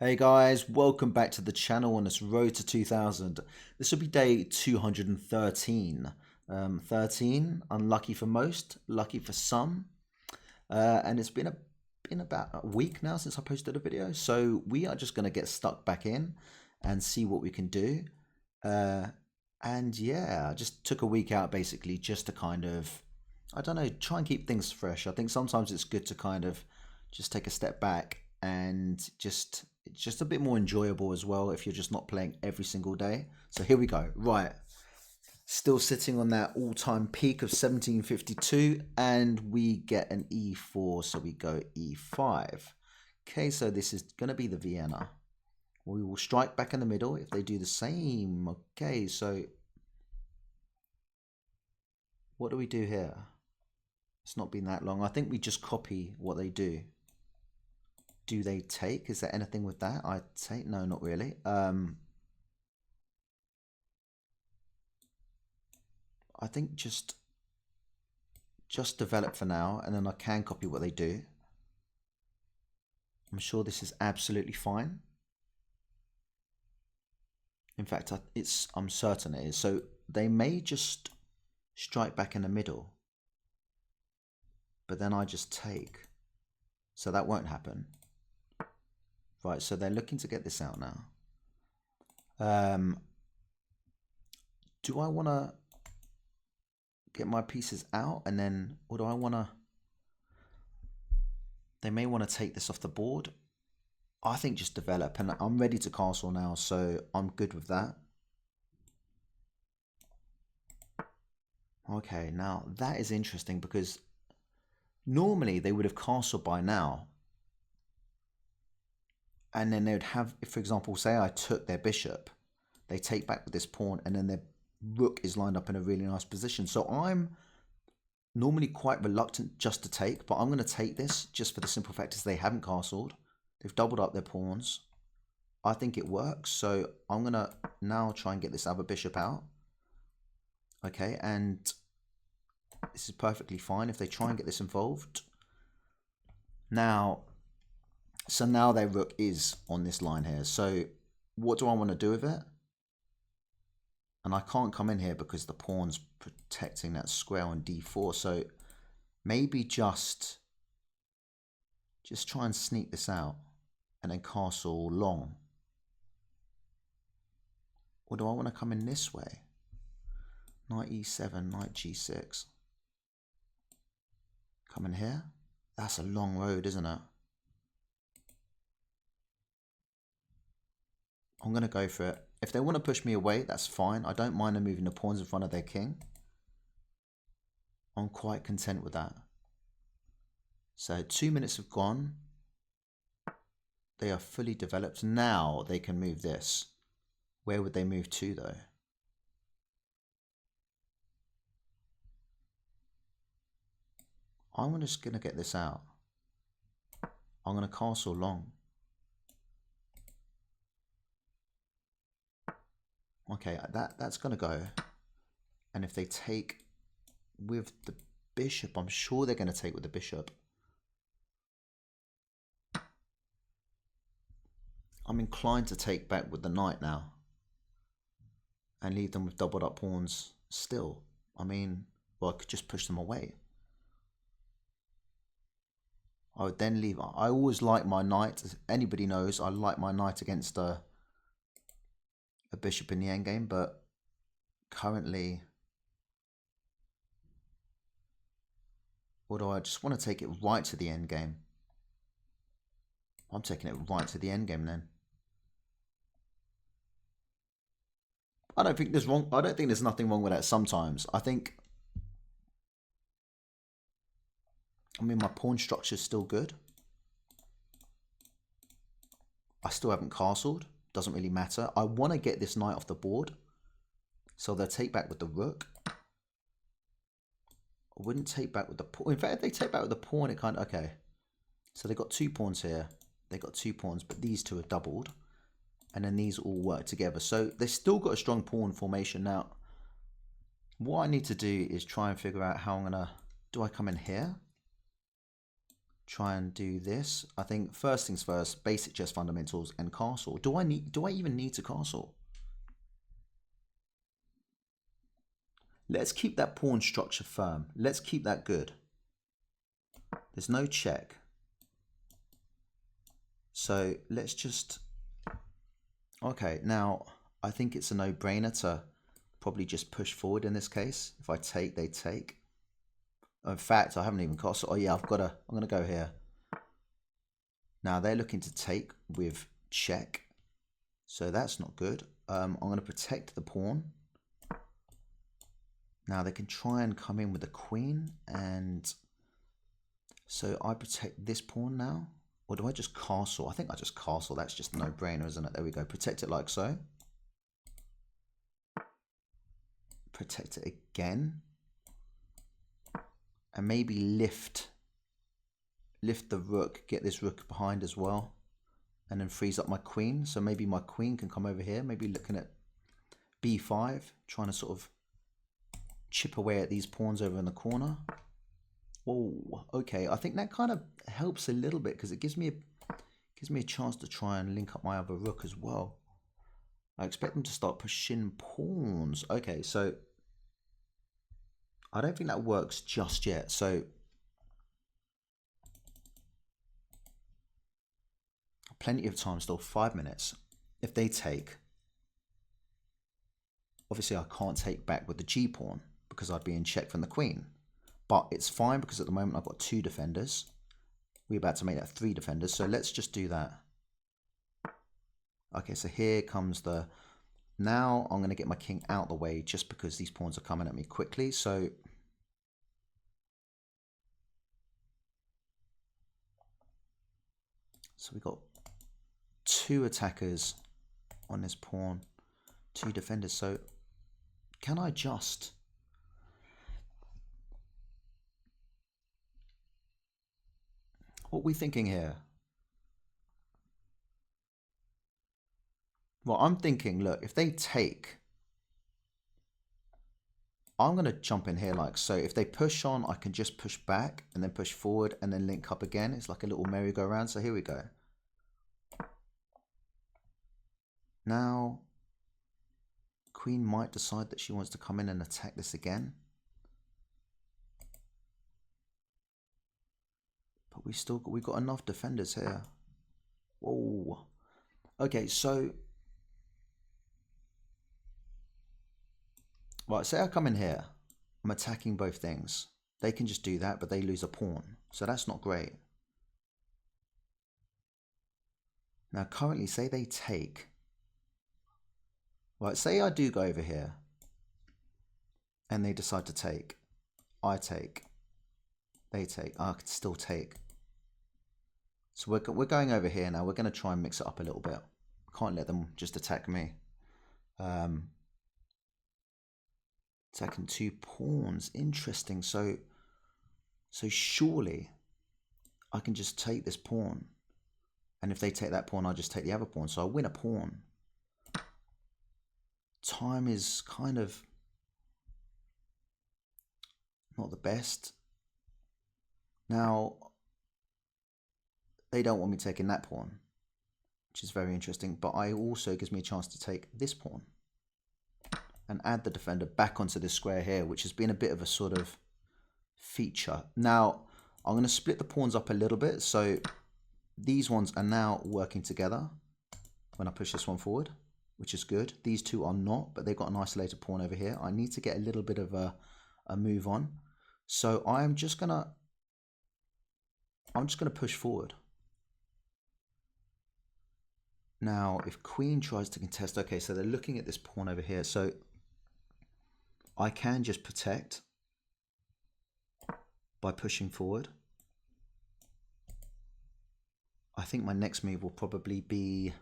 Hey guys, welcome back to the channel on this road to 2000. This will be day 213. 13, unlucky for most, lucky for some. And it's been about a week now since I posted a video. So we are just going to get stuck back in and see what we can do. Uh, and yeah, I just took a week out basically just to kind of, I don't know, try and keep things fresh. I think sometimes it's good to kind of just take a step back and just it's just a bit more enjoyable as well if you're just not playing every single day. So here we go. Right. Still sitting on that all-time peak of 1752 and we get an e4, so we go e5. Okay, so this is going to be the Vienna. We will strike back in the middle if they do the same. Okay, so what do we do here? It's not been that long. I think we just copy what they do. Do they take? Is there anything with that? I take? No, not really. I think just develop for now, and then I can copy what they do. I'm sure this is absolutely fine. In fact, I'm certain it is. So they may just strike back in the middle, but then I just take. So that won't happen. Right, so they're looking to get this out now. Do I want to get my pieces out and then, or do I want to, they may want to take this off the board. I think just develop, and I'm ready to castle now, so I'm good with that. Okay, now that is interesting because normally they would have castled by now. And then they would have, if for example, say I took their bishop, they take back with this pawn and then their rook is lined up in a really nice position. So I'm normally quite reluctant just to take, but I'm going to take this just for the simple fact is they haven't castled. They've doubled up their pawns. I think it works. So I'm going to now try and get this other bishop out. Okay, and this is perfectly fine if they try and get this involved. Now, so now their rook is on this line here. So what do I want to do with it? And I can't come in here because the pawn's protecting that square on d4. So maybe just try and sneak this out and then castle long. Or do I want to come in this way? Knight e7, knight g6. Come in here. That's a long road, isn't it? I'm going to go for it. If they want to push me away, that's fine. I don't mind them moving the pawns in front of their king. I'm quite content with that. So 2 minutes have gone. They are fully developed. Now they can move this. Where would they move to though? I'm just going to get this out. I'm going to castle long. Okay, that's going to go. And if they take with the bishop, I'm sure they're going to take with the bishop. I'm inclined to take back with the knight now. And leave them with doubled up pawns still. I mean, well, I could just push them away. I would then leave. I always like my knight. As anybody knows, I like my knight against a bishop in the endgame, but currently, or do I just want to take it right to the endgame? I'm taking it right to the endgame then. I don't think there's nothing wrong with that sometimes. I mean, my pawn structure is still good. I still haven't castled. Doesn't really matter. I want to get this knight off the board. So they'll take back with the rook. I wouldn't take back with the pawn. In fact, if they take back with the pawn, it kind of... Okay. So they've got 2 pawns here. They've got 2 pawns, but these two are doubled. And then these all work together. So they've still got a strong pawn formation. Now, what I need to do is try and figure out how I'm going to... Do I come in here? try and do this. I think first things first, basic chess fundamentals and castle. Do I even need to castle? Let's keep that pawn structure firm. Let's keep that good. There's no check. So let's just... Okay, now I think it's a no-brainer to probably just push forward in this case. If I take, they take. In fact, I haven't even castled. Oh yeah, I'm gonna go here. Now they're looking to take with check. So that's not good. I'm gonna protect the pawn. Now they can try and come in with the queen, and so I protect this pawn now. Or do I just castle? I think I just castle. That's just a no-brainer, isn't it? There we go. Protect it like so. Protect it again. And maybe lift the rook. Get this rook behind as well. And then frees up my queen. So maybe my queen can come over here. Maybe looking at b5. Trying to sort of chip away at these pawns over in the corner. Oh, okay. I think that kind of helps a little bit because it gives me a chance to try and link up my other rook as well. I expect them to start pushing pawns. Okay, so I don't think that works just yet. So plenty of time still, 5 minutes. If they take, obviously I can't take back with the G pawn because I'd be in check from the queen. But it's fine because at the moment I've got 2 defenders. We're about to make that 3 defenders. So let's just do that. Okay, so here comes the... Now I'm going to get my king out the way just because these pawns are coming at me quickly. So we've got 2 attackers on this pawn, 2 defenders. So can I just... What are we thinking here? Well, I'm thinking, look, if they take, I'm going to jump in here like so. If they push on, I can just push back and then push forward and then link up again. It's like a little merry-go-round. So here we go. Now, queen might decide that she wants to come in and attack this again. But we've got enough defenders here. Whoa. Okay, so... Right, say I come in here. I'm attacking both things. They can just do that, but they lose a pawn. So that's not great. Now, currently, say they take. Right, say I do go over here. And they decide to take. I take. They take. I can still take. So we're going over here now. We're going to try and mix it up a little bit. Can't let them just attack me. Attacking 2 pawns. Interesting. So surely I can just take this pawn. And if they take that pawn, I just take the other pawn. So I win a pawn. Time is kind of not the best. Now, they don't want me taking that pawn, which is very interesting. But I also gives me a chance to take this pawn and add the defender back onto this square here, which has been a bit of a sort of feature. Now, I'm going to split the pawns up a little bit. So these ones are now working together when I push this one forward, which is good. These 2 are not, but they've got an isolated pawn over here. I need to get a little bit of a move on. So I'm just gonna push forward. Now, if queen tries to contest, okay, so they're looking at this pawn over here. So I can just protect by pushing forward. I think my next move will probably be...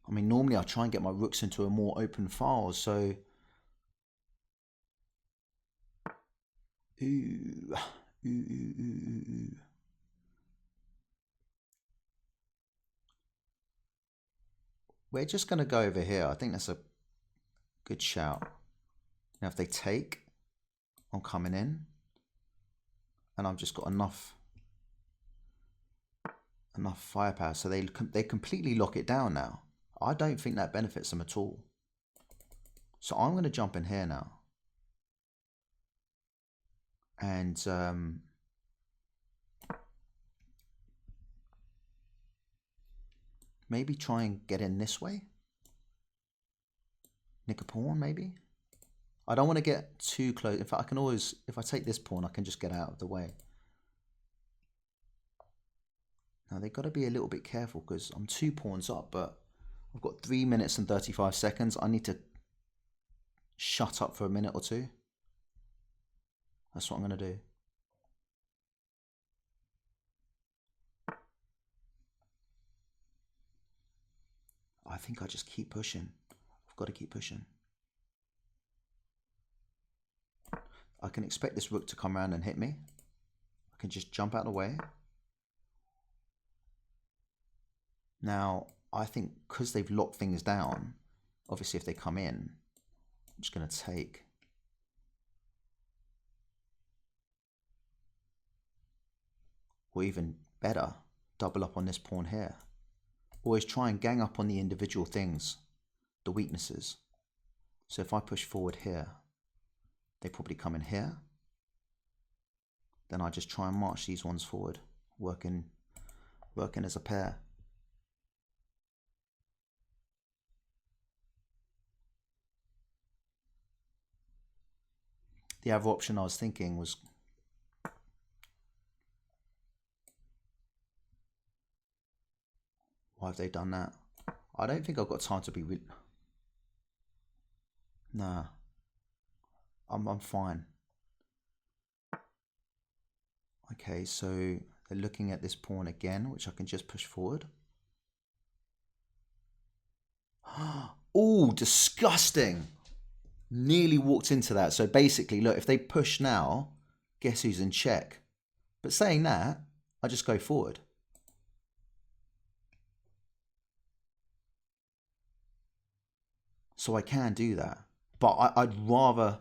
I mean, normally I try and get my rooks into a more open file, so... Ooh. We're just going to go over here. I think that's a good shout. Now if they take, I'm coming in, and I've just got enough firepower, so they completely lock it down now. I don't think that benefits them at all. So I'm going to jump in here now, and maybe try and get in this way. Nick a pawn, maybe. I don't want to get too close. In fact, I can always, if I take this pawn, I can just get out of the way. Now they've got to be a little bit careful because I'm 2 pawns up, but I've got 3 minutes and 35 seconds. I need to shut up for a minute or two. That's what I'm going to do. I think I just keep pushing. I've got to keep pushing. I can expect this rook to come around and hit me. I can just jump out of the way. Now, I think because they've locked things down, obviously if they come in, I'm just going to take. Or even better, double up on this pawn here. Always try and gang up on the individual things, the weaknesses. So if I push forward here, they probably come in here. Then I just try and march these ones forward, working as a pair. The other option I was thinking was why have they done that? I don't think I've got time to be nah. I'm fine. Okay, so they're looking at this pawn again, which I can just push forward. Oh, disgusting. Nearly walked into that. So basically, look, if they push now, guess who's in check? But saying that, I just go forward. So I can do that. But I'd rather...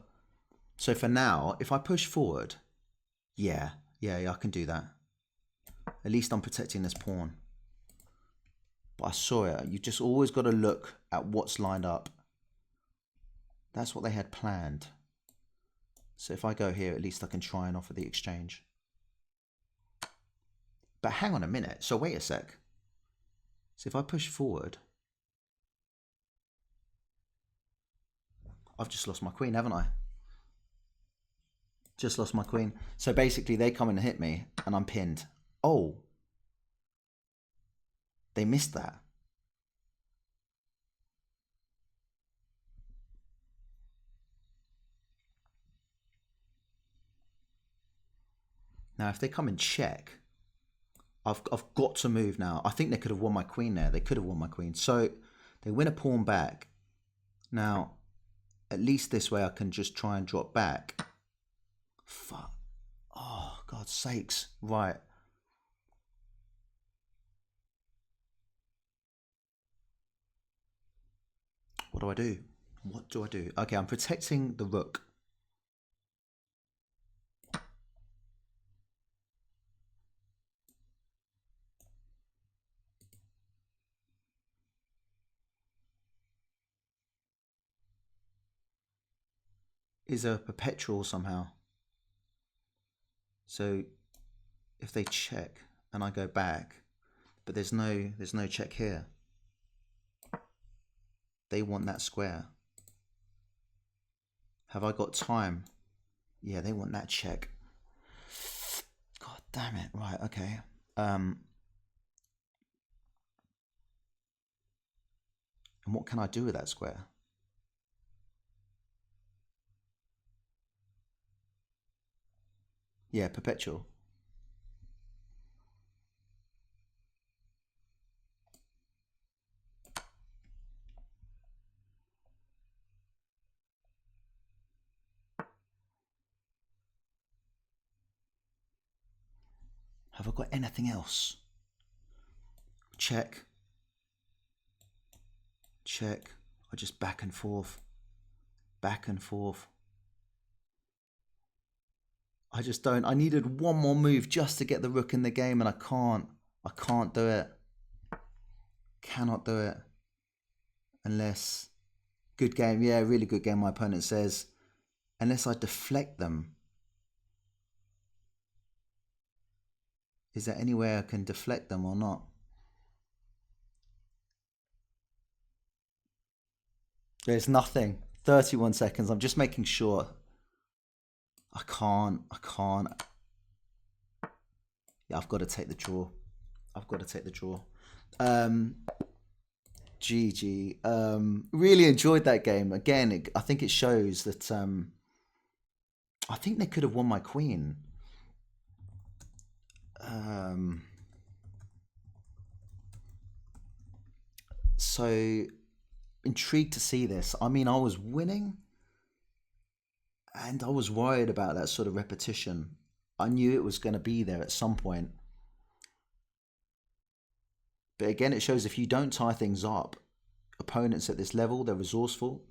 So for now, if I push forward, yeah, I can do that. At least I'm protecting this pawn. But I saw it. You just always got to look at what's lined up. That's what they had planned. So if I go here, at least I can try and offer the exchange. But hang on a minute. So wait a sec. So if I push forward, I've just lost my queen, haven't I? Just lost my queen. So basically they come and hit me and I'm pinned. Oh. They missed that. Now if they come and check, I've got to move now. I think they could have won my queen there. They could have won my queen. So they win a pawn back. Now, at least this way I can just try and drop back. Fuck. Oh, God's sakes. Right. What do I do? What do I do? Okay, I'm protecting the rook. Is a perpetual somehow. So if they check and I go back, but there's no check here. They want that square. Have I got time? Yeah, they want that check. God damn it. Right, okay. And what can I do with that square? Yeah, perpetual. Have I got anything else? Check. Check. I just back and forth. Back and forth. I just don't. I needed one more move just to get the rook in the game, and I can't. I can't do it. Cannot do it. Unless... Good game. Yeah, really good game, my opponent says. Unless I deflect them. Is there any way I can deflect them or not? There's nothing. 31 seconds. I'm just making sure. I can't. I can't. Yeah, I've got to take the draw. I've got to take the draw. GG. Really enjoyed that game. Again, I think it shows that I think they could have won my queen. So intrigued to see this. I mean, I was winning and I was worried about that sort of repetition. I knew it was going to be there at some point. But again, it shows if you don't tie things up, opponents at this level, they're resourceful.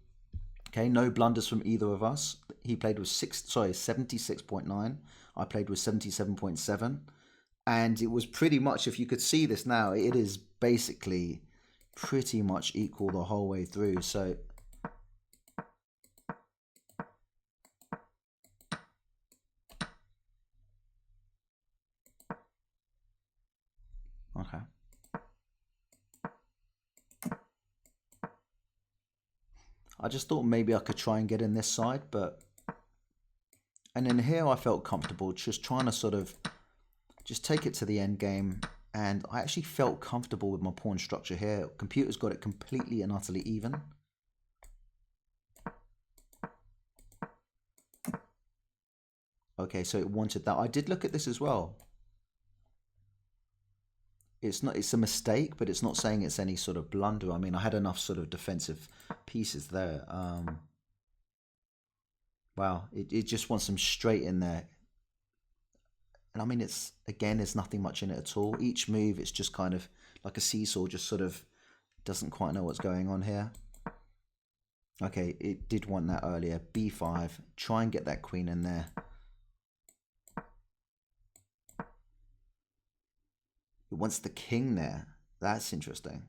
Okay, no blunders from either of us. He played with 76.9. I played with 77.7. And it was pretty much, if you could see this now, it is basically pretty much equal the whole way through. So okay. I just thought maybe I could try and get in this side, but... And then here I felt comfortable just trying to sort of just take it to the end game. And I actually felt comfortable with my pawn structure here. Computer's got it completely and utterly even. Okay, so it wanted that. I did look at this as well. It's a mistake, but it's not saying it's any sort of blunder. I mean, I had enough sort of defensive pieces there. Wow, it just wants them straight in there. And I mean, it's, again, there's nothing much in it at all. Each move, it's just kind of like a seesaw, just sort of doesn't quite know what's going on here. Okay, it did want that earlier. B5, try and get that queen in there. It wants the king there. That's interesting.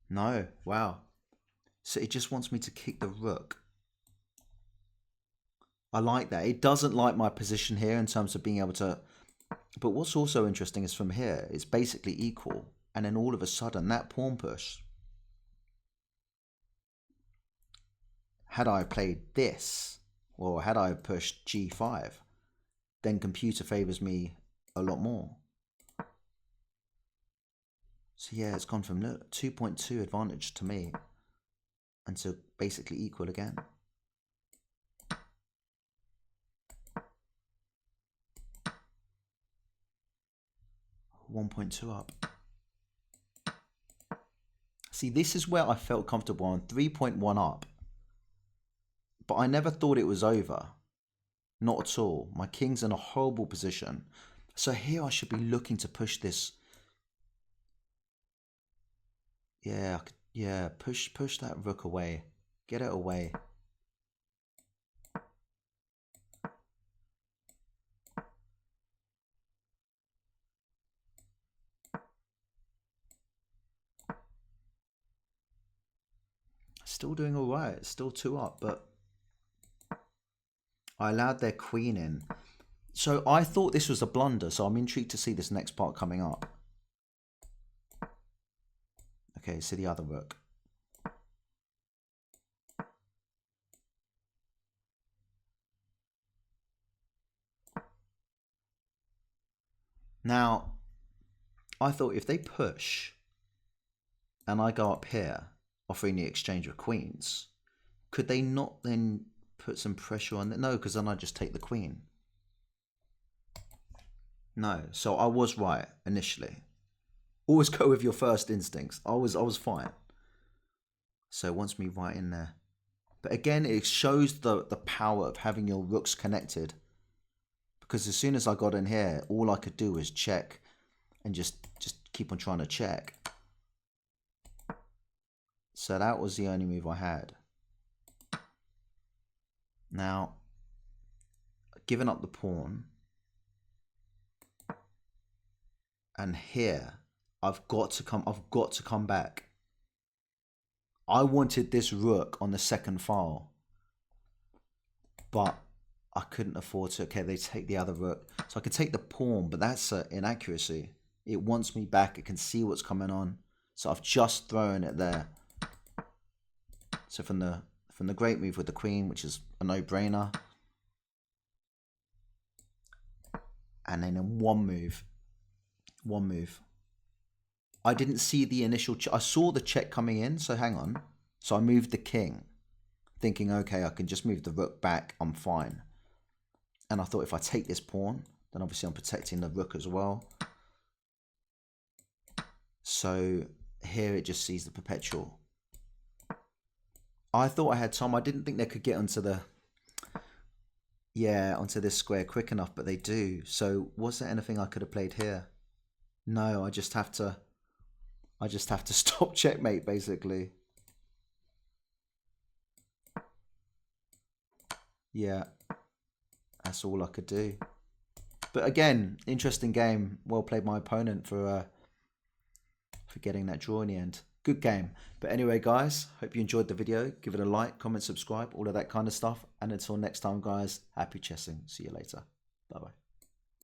No, wow. So it just wants me to kick the rook. I like that. It doesn't like my position here in terms of being able to... But what's also interesting is from here, it's basically equal. And then all of a sudden, that pawn push... Had I played this, or had I pushed g5, then computer favors me a lot more. So yeah, it's gone from 2.2 advantage to me and to basically equal again. 1.2 up. See, this is where I felt comfortable on 3.1 up. But I never thought it was over. Not at all. My king's in a horrible position. So here I should be looking to push this. Yeah, push that rook away. Get it away. Still doing all right. Still 2 up, but I allowed their queen in. So I thought this was a blunder, so I'm intrigued to see this next part coming up. Okay, so the other rook. Now, I thought if they push and I go up here, offering the exchange of queens, could they not then put some pressure on it? No, because then I just take the queen. No, so I was right initially. Always go with your first instincts. I was fine. So it wants me right in there. But again, it shows the power of having your rooks connected. Because as soon as I got in here, all I could do was check and just keep on trying to check. So that was the only move I had. Now, giving up the pawn, and here I've got to come back. I wanted this rook on the second file, but I couldn't afford to. Okay, they take the other rook, so I could take the pawn, but that's an inaccuracy. It wants me back. It can see what's coming on, so I've just thrown it there. So from the great move with the queen, which is a no-brainer, and then in one move, I didn't see the initial. I saw the check coming in, so hang on. So I moved the king, thinking, okay, I can just move the rook back. I'm fine. And I thought if I take this pawn, then obviously I'm protecting the rook as well. So here it just sees the perpetual. I thought I had time. I didn't think they could get onto the onto this square quick enough, but they do. So was there anything I could have played here? No, I just have to stop checkmate, basically. Yeah, that's all I could do. But again, interesting game. Well played my opponent for getting that draw in the end. Good game. But anyway, guys, hope you enjoyed the video. Give it a like, comment, subscribe, all of that kind of stuff. And until next time, guys, happy chessing. See you later. Bye-bye.